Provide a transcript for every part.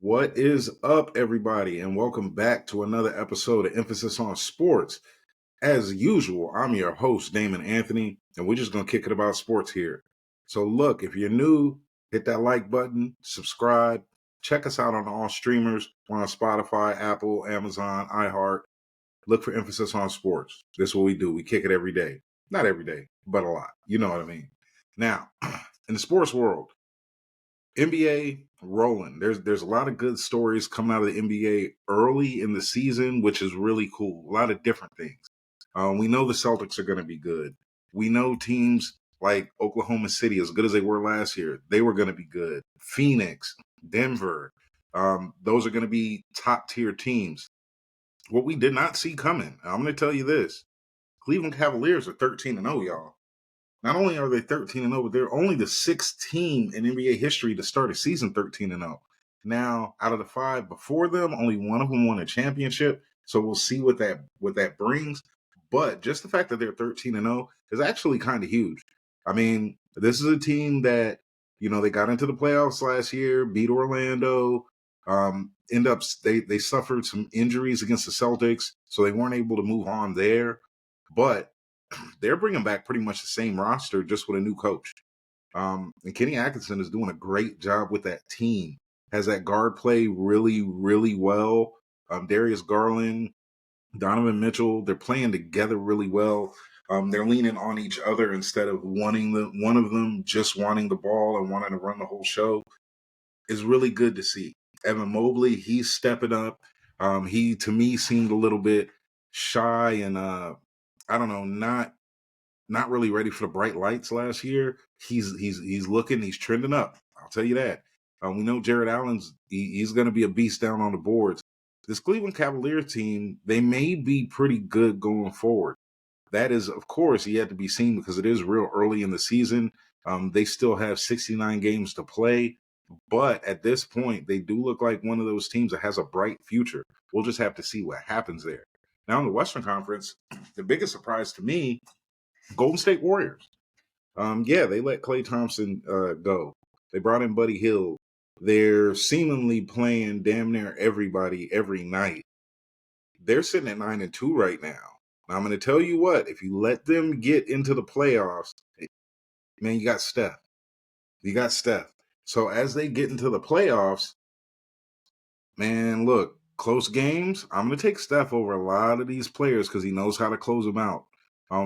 What is up, everybody, and welcome back to another episode of Emphasis on Sports. As usual, I'm your host, Damon Anthony, and we're just going to kick it about sports here. So, look, if you're new, hit that like button, subscribe, check us out on all streamers. We're on Spotify, Apple, Amazon, iHeart. Look for Emphasis on Sports. This is what we do. We kick it every day. Not every day, but a lot. You know what I mean. Now, in the sports world, NBA rolling. There's a lot of good stories coming out of the NBA early in the season, which is really cool. A lot of different things. We know the Celtics are going to be good. We know teams like Oklahoma City, as good as they were last year, they were going to be good. Phoenix, Denver, those are going to be top tier teams. What we did not see coming, I'm going to tell you this: Cleveland Cavaliers are 13-0, y'all. Not only are they 13-0, but they're only the sixth team in NBA history to start a season 13-0. Now, out of the five before them, only one of them won a championship. So we'll see what that brings. But just the fact that they're 13-0 is actually kind of huge. I mean, this is a team that, they got into the playoffs last year, beat Orlando, they suffered some injuries against the Celtics, so they weren't able to move on there. But they're bringing back pretty much the same roster, just with a new coach. And Kenny Atkinson is doing a great job with that team. Has that guard play really, really well. Darius Garland, Donovan Mitchell, they're playing together really well. They're leaning on each other instead of one of them just wanting the ball and wanting to run the whole show. Is really good to see. Evan Mobley, he's stepping up. He, to me, seemed a little bit shy and I don't know, not really ready for the bright lights last year. He's trending up. I'll tell you that. We know Jared Allen's he's going to be a beast down on the boards. This Cleveland Cavaliers team, they may be pretty good going forward. That is, of course, yet to be seen because it is real early in the season. They still have 69 games to play. But at this point, they do look like one of those teams that has a bright future. We'll just have to see what happens there. Now, in the Western Conference, the biggest surprise to me, Golden State Warriors. They let Klay Thompson go. They brought in Buddy Hield. They're seemingly playing damn near everybody every night. They're sitting at 9-2 right now. Now, I'm going to tell you what, if you let them get into the playoffs, man, you got Steph. So as they get into the playoffs, man, look, close games, I'm going to take Steph over a lot of these players because he knows how to close them out.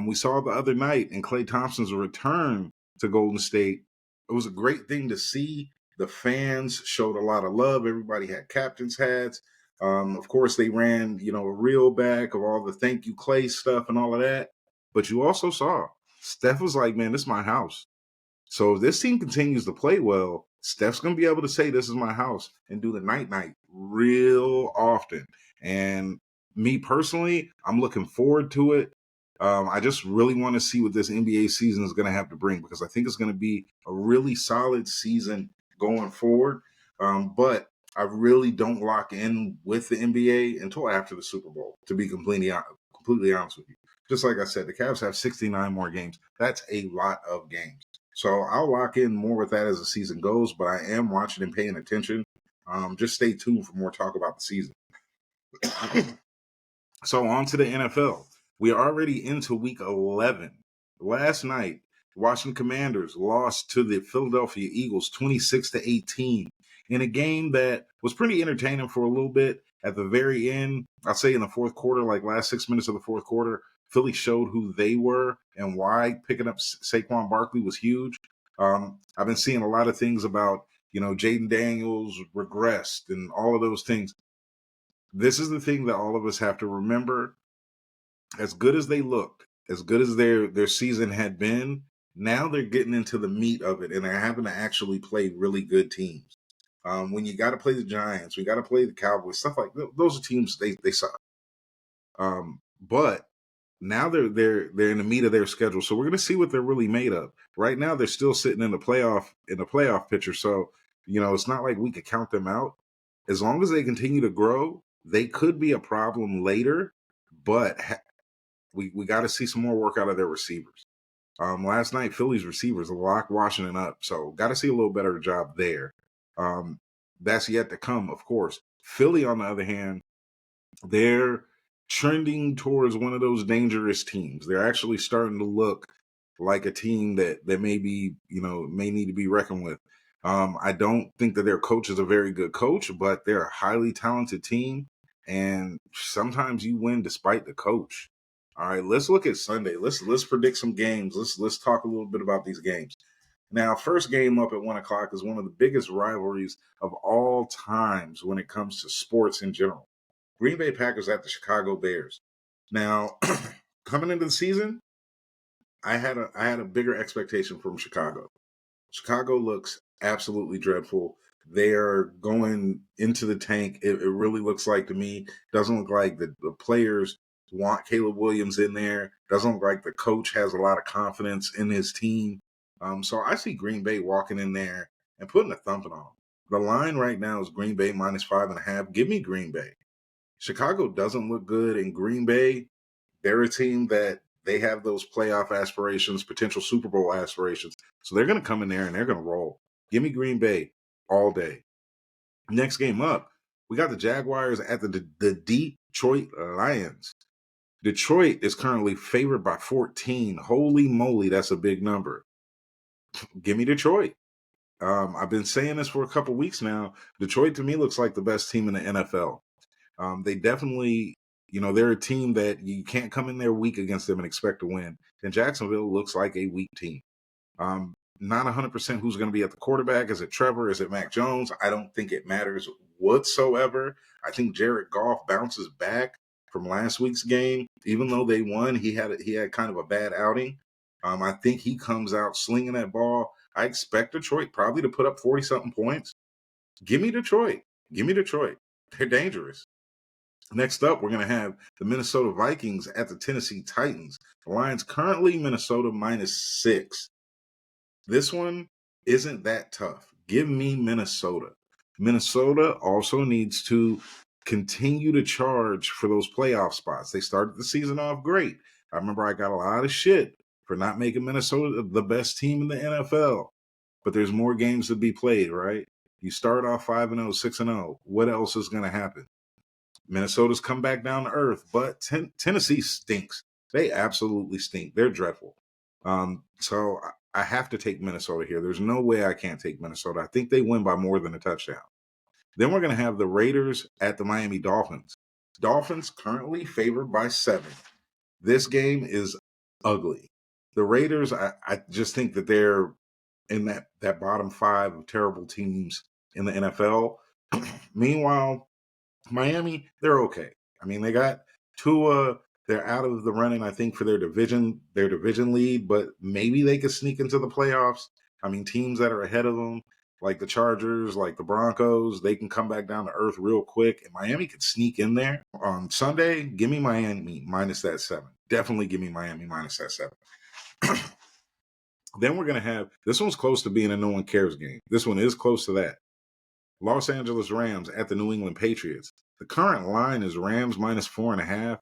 We saw the other night in Klay Thompson's return to Golden State. It was a great thing to see. The fans showed a lot of love. Everybody had captain's hats. Of course, they ran, a reel back of all the thank you Klay stuff and all of that. But you also saw Steph was like, man, this is my house. So if this team continues to play well, Steph's going to be able to say this is my house and do the night real often. And me personally, I'm looking forward to it. I just really want to see what this NBA season is going to have to bring because I think it's going to be a really solid season going forward. But I really don't lock in with the NBA until after the Super Bowl, to be completely honest with you. Just like I said, the Cavs have 69 more games. That's a lot of games. So I'll lock in more with that as the season goes, but I am watching and paying attention. Just stay tuned for more talk about the season. So on to the NFL. We are already into week 11. Last night, Washington Commanders lost to the Philadelphia Eagles 26-18 in a game that was pretty entertaining for a little bit. At the very end, I'll say in the fourth quarter, like last 6 minutes of the fourth quarter, Philly showed who they were and why picking up Saquon Barkley was huge. I've been seeing a lot of things about, Jaden Daniels regressed and all of those things. This is the thing that all of us have to remember. As good as they looked, as good as their season had been, now they're getting into the meat of it, and they're having to actually play really good teams. When you got to play the Giants, we got to play the Cowboys, stuff like those are teams they suck. But now they're in the meat of their schedule, so we're going to see what they're really made of. Right now, they're still sitting in the playoff picture, so it's not like we could count them out. As long as they continue to grow, they could be a problem later, but we got to see some more work out of their receivers. Last night, Philly's receivers locked Washington up, so got to see a little better job there. That's yet to come, of course. Philly, on the other hand, they're trending towards one of those dangerous teams. They're actually starting to look like a team that maybe, may need to be reckoned with. I don't think that their coach is a very good coach, but they're a highly talented team. And sometimes you win despite the coach. All right, let's look at Sunday. Let's predict some games. Let's talk a little bit about these games. Now, first game up at 1 o'clock is one of the biggest rivalries of all times when it comes to sports in general. Green Bay Packers at the Chicago Bears. Now, coming into the season, I had a bigger expectation from Chicago. Chicago looks absolutely dreadful. They are going into the tank. It really looks like to me. Doesn't look like the players want Caleb Williams in there. Doesn't look like the coach has a lot of confidence in his team. So I see Green Bay walking in there and putting a thumping on them. The line right now is Green Bay -5.5. Give me Green Bay. Chicago doesn't look good in Green Bay. They're a team that they have those playoff aspirations, potential Super Bowl aspirations. So they're going to come in there and they're going to roll. Give me Green Bay all day. Next game up, we got the Jaguars at the Detroit Lions. Detroit is currently favored by 14. Holy moly, that's a big number. Give me Detroit. I've been saying this for a couple weeks now. Detroit to me looks like the best team in the NFL. They definitely, they're a team that you can't come in there weak against them and expect to win. And Jacksonville looks like a weak team. Not 100% who's going to be at the quarterback. Is it Trevor? Is it Mac Jones? I don't think it matters whatsoever. I think Jared Goff bounces back from last week's game. Even though they won, he had kind of a bad outing. I think he comes out slinging that ball. I expect Detroit probably to put up 40-something points. Give me Detroit. Give me Detroit. They're dangerous. Next up, we're going to have the Minnesota Vikings at the Tennessee Titans. The line's currently Minnesota -6. This one isn't that tough. Give me Minnesota. Minnesota also needs to continue to charge for those playoff spots. They started the season off great. I remember I got a lot of shit for not making Minnesota the best team in the NFL. But there's more games to be played, right? You start off 5-0, 6-0. What else is going to happen? Minnesota's come back down to earth, but Tennessee stinks. They absolutely stink. They're dreadful. So I have to take Minnesota here. There's no way I can't take Minnesota. I think they win by more than a touchdown. Then we're going to have the Raiders at the Miami Dolphins. Dolphins currently favored by 7. This game is ugly. The Raiders, I just think that they're in that bottom 5 of terrible teams in the NFL. Meanwhile, Miami, they're okay. I mean, they got Tua. They're out of the running, I think, for their division lead, but maybe they could sneak into the playoffs. I mean, teams that are ahead of them, like the Chargers, like the Broncos, they can come back down to earth real quick, and Miami could sneak in there. On Sunday, give me Miami minus that 7. Definitely give me Miami minus that 7. Then we're going to have, this one's close to being a no one cares game. This one is close to that. Los Angeles Rams at the New England Patriots. The current line is Rams -4.5.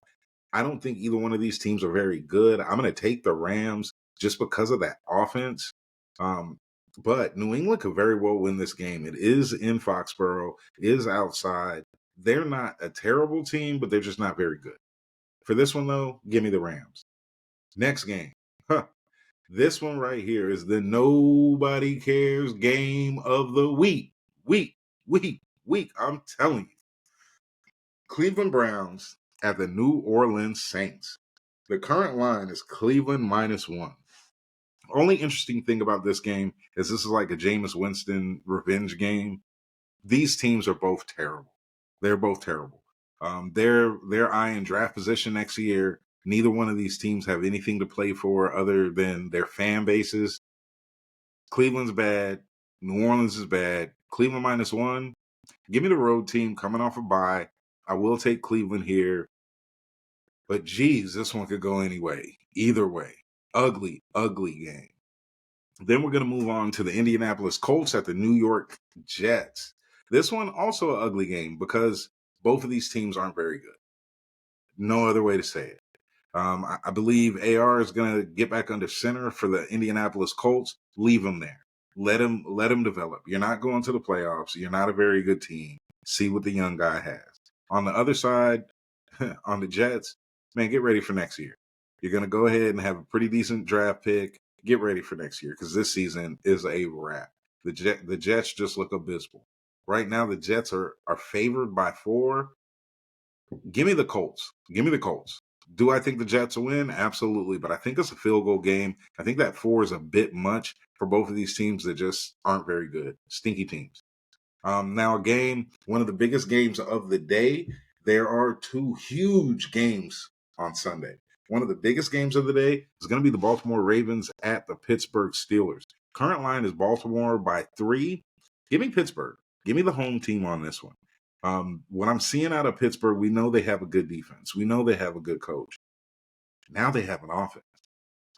I don't think either one of these teams are very good. I'm going to take the Rams just because of that offense. But New England could very well win this game. It is in Foxborough. It is outside. They're not a terrible team, but they're just not very good. For this one, though, give me the Rams. Next game. This one right here is the nobody cares game of the week. Week. I'm telling you. Cleveland Browns at the New Orleans Saints. The current line is Cleveland -1. Only interesting thing about this game is this is like a Jameis Winston revenge game. These teams are both terrible. They're both terrible. They're eyeing draft position next year. Neither one of these teams have anything to play for other than their fan bases. Cleveland's bad. New Orleans is bad. Cleveland -1. Give me the road team coming off a bye. I will take Cleveland here. But geez, this one could go anyway. Either way. Ugly game. Then we're going to move on to the Indianapolis Colts at the New York Jets. This one also an ugly game because both of these teams aren't very good. No other way to say it. I believe AR is going to get back under center for the Indianapolis Colts. Leave him there. Let him develop. You're not going to the playoffs. You're not a very good team. See what the young guy has. On the other side, on the Jets, man, get ready for next year. You're going to go ahead and have a pretty decent draft pick. Get ready for next year because this season is a wrap. The Jets just look abysmal. Right now, the Jets are favored by 4. Give me the Colts. Give me the Colts. Do I think the Jets will win? Absolutely. But I think it's a field goal game. I think that 4 is a bit much for both of these teams that just aren't very good. Stinky teams. Now, a game, one of the biggest games of the day. There are 2 huge games on Sunday. One of the biggest games of the day is going to be the Baltimore Ravens at the Pittsburgh Steelers. Current line is Baltimore by 3. Give me Pittsburgh. Give me the home team on this one. What I'm seeing out of Pittsburgh, we know they have a good defense. We know they have a good coach. Now they have an offense.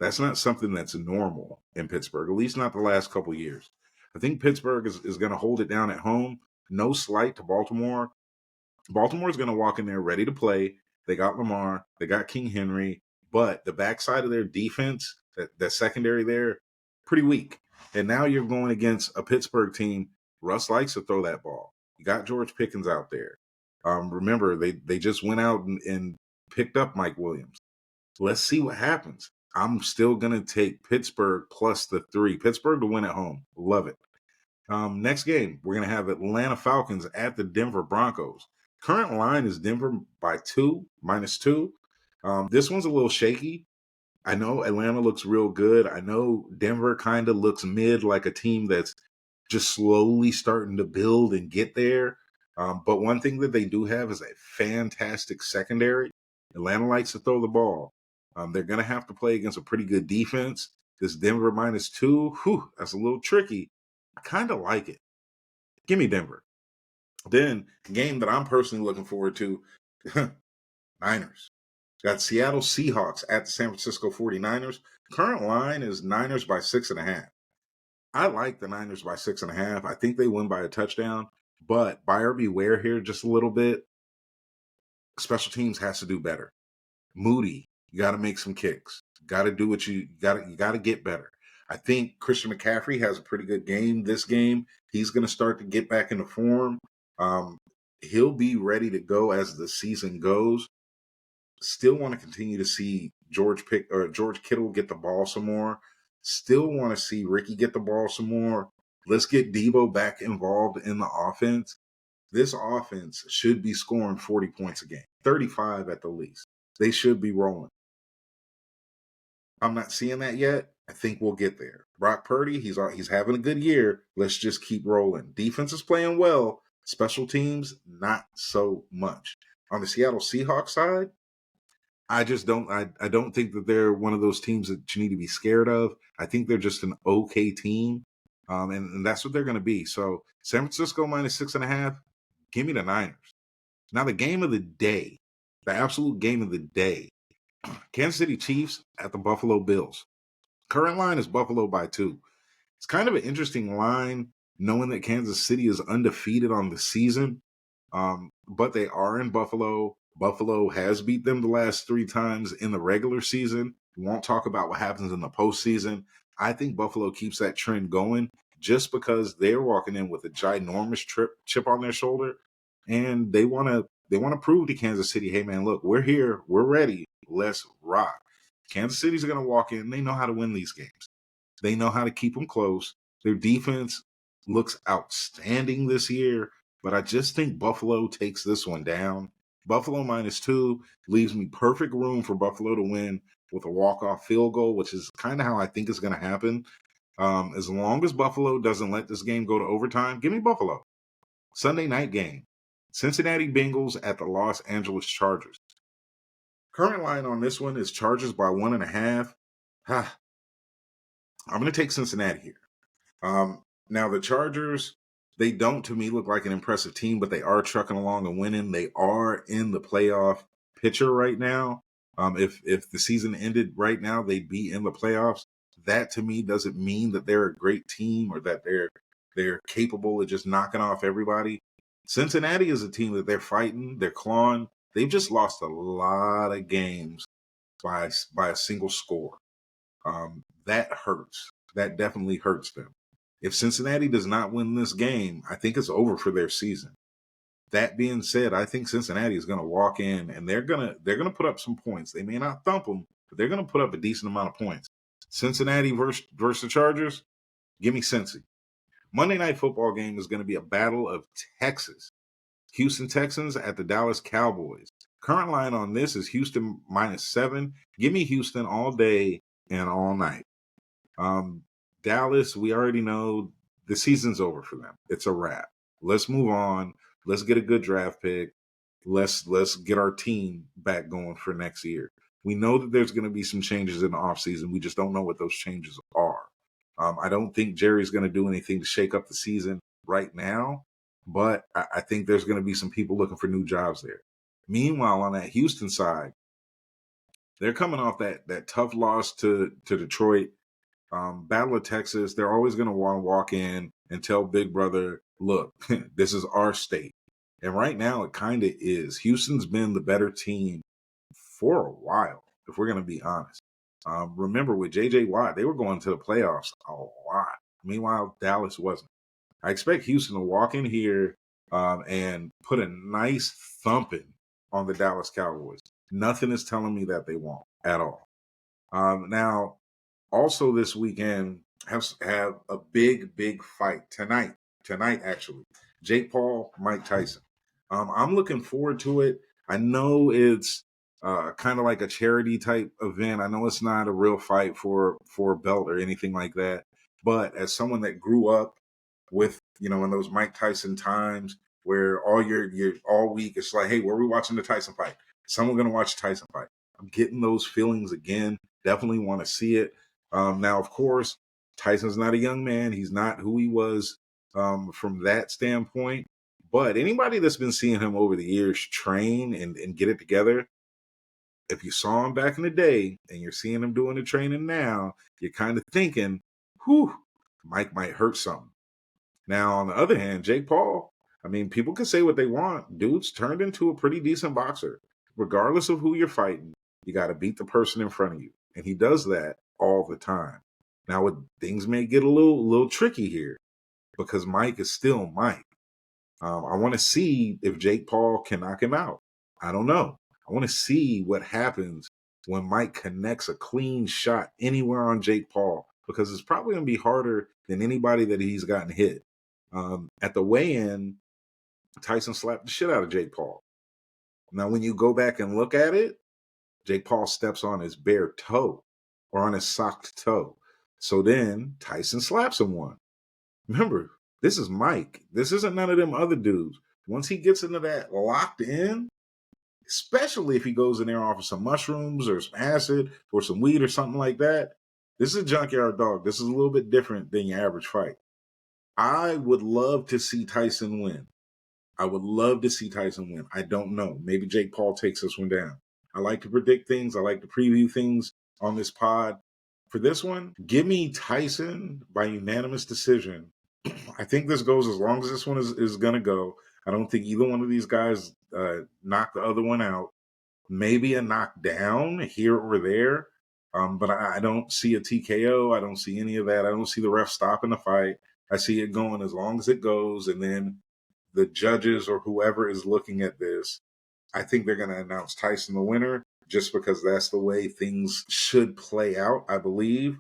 That's not something that's normal in Pittsburgh, at least not the last couple years. I think Pittsburgh is going to hold it down at home. No slight to Baltimore. Baltimore's going to walk in there ready to play. They got Lamar. They got King Henry. But the backside of their defense, that secondary there, pretty weak. And now you're going against a Pittsburgh team. Russ likes to throw that ball. You got George Pickens out there. Remember, they just went out and picked up Mike Williams. Let's see what happens. I'm still going to take Pittsburgh plus the 3. Pittsburgh to win at home. Love it. Next game, we're going to have Atlanta Falcons at the Denver Broncos. Current line is Denver by 2, -2. This one's a little shaky. I know Atlanta looks real good. I know Denver kind of looks mid, like a team that's just slowly starting to build and get there. But one thing that they do have is a fantastic secondary. Atlanta likes to throw the ball. They're going to have to play against a pretty good defense. This Denver -2, that's a little tricky. I kind of like it. Give me Denver. Then, game that I'm personally looking forward to, Niners. Got Seattle Seahawks at the San Francisco 49ers. Current line is Niners by 6.5. I like the Niners by 6.5. I think they win by a touchdown, but buyer beware here just a little bit. Special teams has to do better. Moody, you got to make some kicks. Got to do what you got. You got to get better. I think Christian McCaffrey has a pretty good game this game. He's going to start to get back into form. He'll be ready to go as the season goes. Still want to continue to see George Kittle get the ball some more. Still want to see Ricky get the ball some more. Let's get Debo back involved in the offense. This offense should be scoring 40 points a game, 35 at the least. They should be rolling. I'm not seeing that yet. I think we'll get there. Brock Purdy, he's having a good year. Let's just keep rolling. Defense is playing well. Special teams, not so much. On the Seattle Seahawks side, I don't think that they're one of those teams that you need to be scared of. I think they're just an okay team. And that's what they're going to be. So San Francisco -6.5, give me the Niners. Now the game of the day, the absolute game of the day, Kansas City Chiefs at the Buffalo Bills. Current line is Buffalo by 2. It's kind of an interesting line knowing that Kansas City is undefeated on the season. But they are in Buffalo. Buffalo has beat them the last 3 times in the regular season. We won't talk about what happens in the postseason. I think Buffalo keeps that trend going just because they're walking in with a ginormous chip on their shoulder, and they want to prove to Kansas City, hey man, look, we're here, we're ready, let's rock. Kansas City's going to walk in. They know how to win these games. They know how to keep them close. Their defense looks outstanding this year. But I just think Buffalo takes this one down. Buffalo -2 leaves me perfect room for Buffalo to win with a walk-off field goal, which is kind of how I think it's going to happen. As long as Buffalo doesn't let this game go to overtime, give me Buffalo. Sunday night game. Cincinnati Bengals at the Los Angeles Chargers. Current line on this one is Chargers by 1.5. I'm going to take Cincinnati here. Now the Chargers, they don't, to me, look like an impressive team, but they are trucking along and winning. They are in the playoff picture right now. If the season ended right now, they'd be in the playoffs. That, to me, doesn't mean that they're a great team or that they're capable of just knocking off everybody. Cincinnati is a team that they're fighting, they're clawing. They've just lost a lot of games by a single score. That hurts. That definitely hurts them. If Cincinnati does not win this game, I think it's over for their season. That being said, I think Cincinnati is going to walk in and they're gonna put up some points. They may not thump them, but they're going to put up a decent amount of points. Cincinnati versus the Chargers, give me Cincy. Monday Night Football game is going to be a battle of Texas. Houston Texans at the Dallas Cowboys. Current line on this is Houston -7. Give me Houston all day and all night. Dallas, we already know the season's over for them. It's a wrap. Let's move on. Let's get a good draft pick. Let's get our team back going for next year. We know that there's going to be some changes in the offseason. We just don't know what those changes are. I don't think Jerry's going to do anything to shake up the season right now, but I think there's going to be some people looking for new jobs there. Meanwhile, on that Houston side, they're coming off that tough loss to Detroit. Battle of Texas, they're always going to want to walk in and tell Big Brother, look, this is our state. And right now, it kind of is. Houston's been the better team for a while, if we're going to be honest. Remember, with J.J. Watt, they were going to the playoffs a lot. Meanwhile, Dallas wasn't. I expect Houston to walk in here and put a nice thumping on the Dallas Cowboys. Nothing is telling me that they won't at all. Now, also this weekend, have a big fight tonight. Tonight, actually. Jake Paul, Mike Tyson. I'm looking forward to it. I know it's kind of like a charity type event. I know it's not a real fight for a belt or anything like that. But as someone that grew up with, in those Mike Tyson times where all all week it's like, hey, where are we watching the Tyson fight? Someone going to watch the Tyson fight. I'm getting those feelings again. Definitely want to see it. Now, of course, Tyson's not a young man. He's not who he was from that standpoint. But anybody that's been seeing him over the years train and get it together, if you saw him back in the day and you're seeing him doing the training now, you're kind of thinking, whew, Mike might hurt something. Now, on the other hand, Jake Paul, I mean, people can say what they want. Dude's turned into a pretty decent boxer. Regardless of who you're fighting, you got to beat the person in front of you. And he does that all the time. Now, things may get a little tricky here because Mike is still Mike. I want to see if Jake Paul can knock him out. I don't know. I want to see what happens when Mike connects a clean shot anywhere on Jake Paul, because it's probably going to be harder than anybody that he's gotten hit. At the weigh-in, Tyson slapped the shit out of Jake Paul. Now, when you go back and look at it, Jake Paul steps on his bare toe or on his socked toe. So then Tyson slaps him one. Remember, this is Mike. This isn't none of them other dudes. Once he gets into that locked in, especially if he goes in there off of some mushrooms or some acid or some weed or something like that, this is a junkyard dog. This is a little bit different than your average fight. I would love to see Tyson win. I would love to see Tyson win. I don't know. Maybe Jake Paul takes this one down. I like to predict things. I like to preview things on this pod. For this one, give me Tyson by unanimous decision. I think this goes as long as this one is going to go. I don't think either one of these guys knock the other one out. Maybe a knockdown here or there, but I don't see a TKO. I don't see any of that. I don't see the ref stopping the fight. I see it going as long as it goes, and then the judges or whoever is looking at this, I think they're going to announce Tyson the winner just because that's the way things should play out, I believe.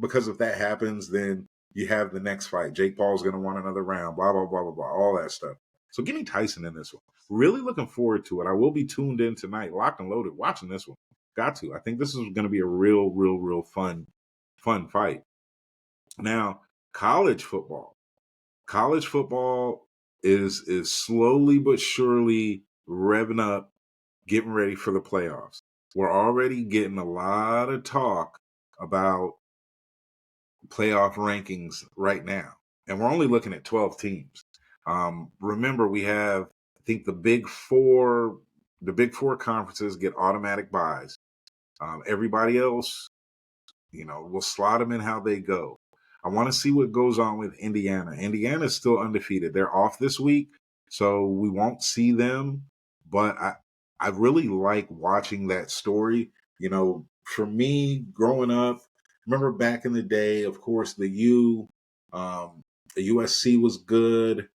Because if that happens, then you have the next fight. Jake Paul's going to want another round, blah, blah, blah, blah, blah, all that stuff. So give me Tyson in this one. Really looking forward to it. I will be tuned in tonight, locked and loaded, watching this one. Got to. I think this is going to be a real fun fight. Now, college football. College football is slowly but surely revving up, getting ready for the playoffs. We're already getting a lot of talk about playoff rankings right now, and we're only looking at 12 teams. Remember, we have, I think, the big four conferences get automatic buys. Everybody else, we'll slot them in how they go. I want to see what goes on with Indiana. Indiana is still undefeated. They're off this week, so we won't see them. But I really like watching that story. For me, growing up, remember back in the day, of course, the U The USC was good.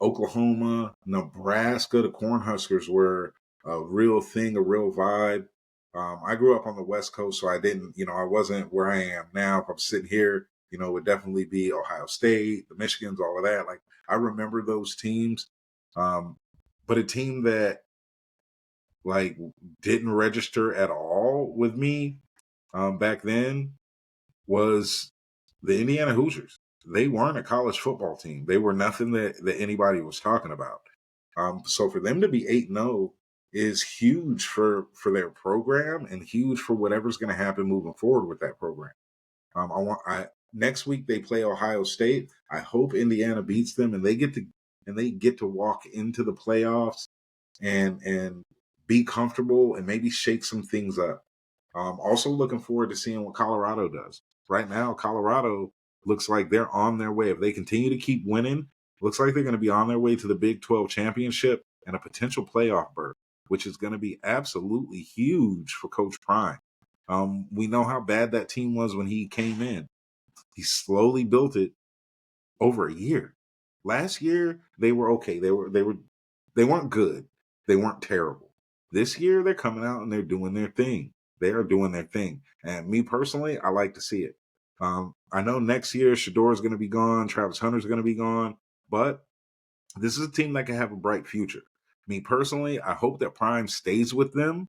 Oklahoma, Nebraska, the Cornhuskers were a real thing, a real vibe. I grew up on the West Coast, so I didn't, I wasn't where I am now. If I'm sitting here, it would definitely be Ohio State, the Michigans, all of that. Like, I remember those teams. But a team that, like, didn't register at all with me back then was the Indiana Hoosiers. They weren't a college football team. They were nothing that anybody was talking about. So for them to be 8-0 is huge for their program and huge for whatever's going to happen moving forward with that program. Next week they play Ohio State. I hope Indiana beats them and they get to walk into the playoffs and be comfortable and maybe shake some things up. Also looking forward to seeing what Colorado does. Right now, Colorado looks like they're on their way. If they continue to keep winning, looks like they're going to be on their way to the Big 12 championship and a potential playoff berth, which is going to be absolutely huge for Coach Prime. We know how bad that team was when he came in. He slowly built it over a year. Last year, they were okay. They weren't good. They weren't terrible. This year, they're coming out and they're doing their thing. They are doing their thing. And me personally, I like to see it. I know next year Shador is going to be gone, Travis Hunter is going to be gone, but this is a team that can have a bright future. Me personally, I hope that Prime stays with them.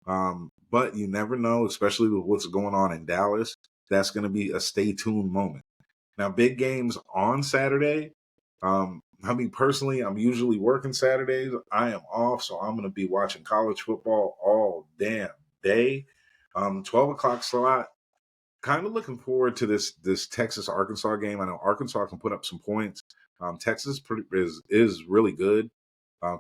But you never know, especially with what's going on in Dallas. That's going to be a stay tuned moment. Now, big games on Saturday. Personally, I'm usually working Saturdays. I am off, so I'm going to be watching college football all damn day. 12 o'clock slot. Kind of looking forward to this Texas Arkansas game. I know Arkansas can put up some points. Texas is really good.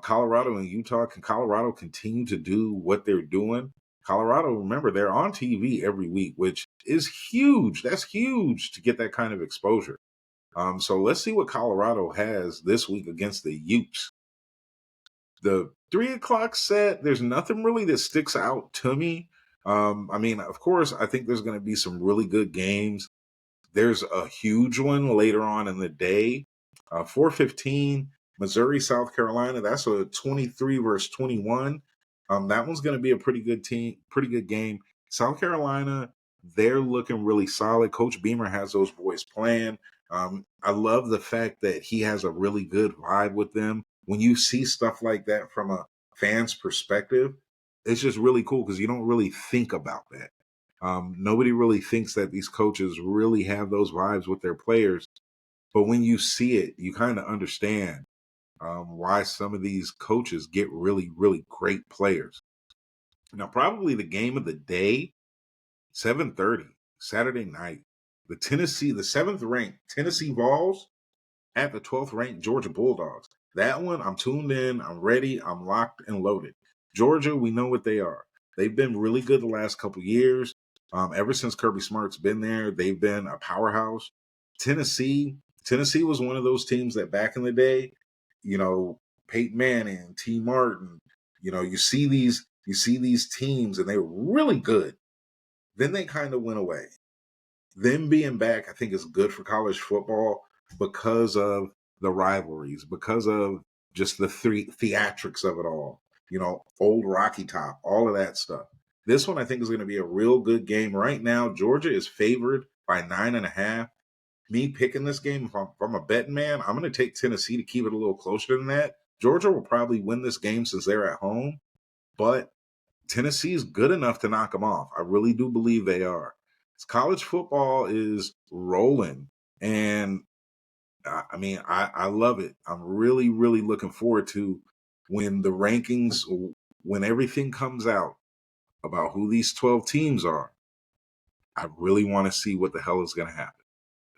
Colorado and Utah. Can Colorado continue to do what they're doing? Colorado, remember, they're on TV every week, which is huge. That's huge to get that kind of exposure. So let's see what Colorado has this week against the Utes. The 3 o'clock set, there's nothing really that sticks out to me. Of course, I think there's going to be some really good games. There's a huge one later on in the day. 4:15, Missouri, South Carolina. That's a 23 versus 21. That one's going to be a pretty good game. South Carolina, they're looking really solid. Coach Beamer has those boys playing. I love the fact that he has a really good vibe with them. When you see stuff like that from a fan's perspective, it's just really cool because you don't really think about that. Nobody really thinks that these coaches really have those vibes with their players. But when you see it, you kind of understand why some of these coaches get really, really great players. Now, probably the game of the day, 7:30, Saturday night. The 7th ranked Tennessee Vols at the 12th ranked Georgia Bulldogs. That one, I'm tuned in, I'm ready, I'm locked and loaded. Georgia, we know what they are. They've been really good the last couple years. Ever since Kirby Smart's been there, they've been a powerhouse. Tennessee was one of those teams that back in the day, Peyton Manning, T. Martin, you see these teams and they were really good. Then they kind of went away. Them being back, I think, is good for college football because of the rivalries, because of just the theatrics of it all. Old Rocky Top, all of that stuff. This one, I think, is going to be a real good game. Right now, Georgia is favored by 9.5. Me picking this game, if I'm a betting man, I'm going to take Tennessee to keep it a little closer than that. Georgia will probably win this game since they're at home, but Tennessee is good enough to knock them off. I really do believe they are. College football is rolling, and I love it. I'm really, really looking forward to when the rankings, when everything comes out about who these 12 teams are. I really want to see what the hell is going to happen.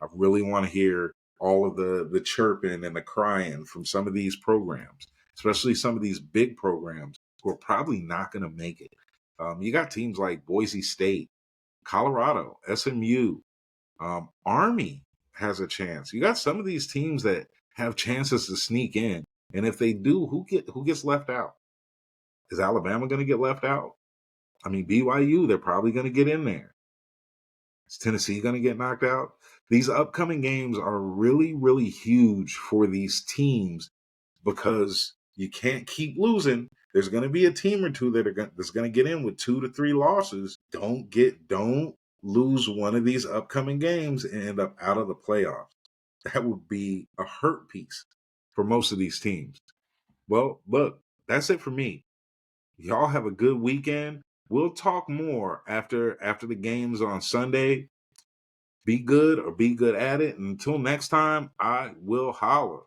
I really want to hear all of the chirping and the crying from some of these programs, especially some of these big programs who are probably not going to make it. You got teams like Boise State, Colorado, SMU, Army has a chance. You got some of these teams that have chances to sneak in, and if they do, who gets left out? Is Alabama going to get left out? BYU, they're probably going to get in there. Is Tennessee going to get knocked out? These upcoming games are really, really huge for these teams because you can't keep losing. There's going to be a team or two that's going to get in with 2 to 3 losses. Don't lose one of these upcoming games and end up out of the playoffs. That would be a hurt piece for most of these teams. Well, look, that's it for me. Y'all have a good weekend. We'll talk more after the games on Sunday. Be good or be good at it. And until next time, I will holler.